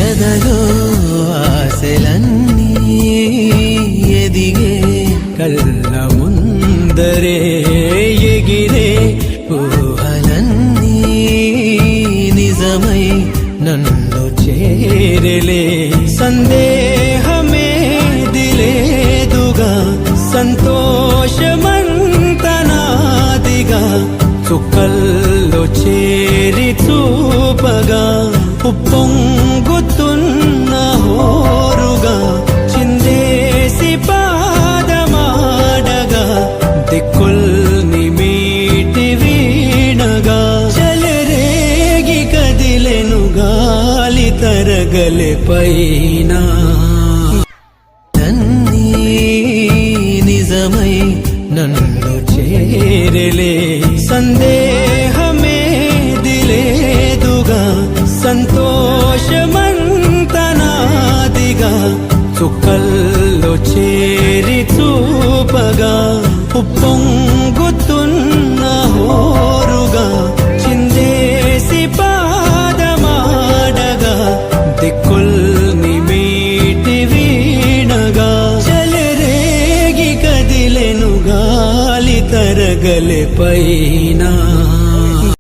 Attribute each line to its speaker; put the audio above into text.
Speaker 1: ఎదలో ఆశలన్నీ ఎదిగే కళ్ళ ముందరే ఎగిరే ఊహలన్నీ నిజమై నన్ను చేరలే సందేహమే దిలేదుగా సంతోషమంతనాదిగా చుక్కల్లో చేరి చూపగా ఉప్పొంగుతున్న హోరుగా చిందేసి పాదమాడగా దిక్కుల్ని మీటి వీణగా చెలరేగి కదిలెను గాలి తరగలే పైన అన్నీ నిజమై నన్ను చేరలే సందేహమే దిలేదుగా సంతోషమంతనాదిగా చుక్కల్లో చేరి చూపగా ఉప్పొంగుతున్న హోరుగా చిందేసి పాదమాడగా దిక్కుల్ని మీటి వీణగా చెలరేగి కదిలెను గాలి తరగలే పైన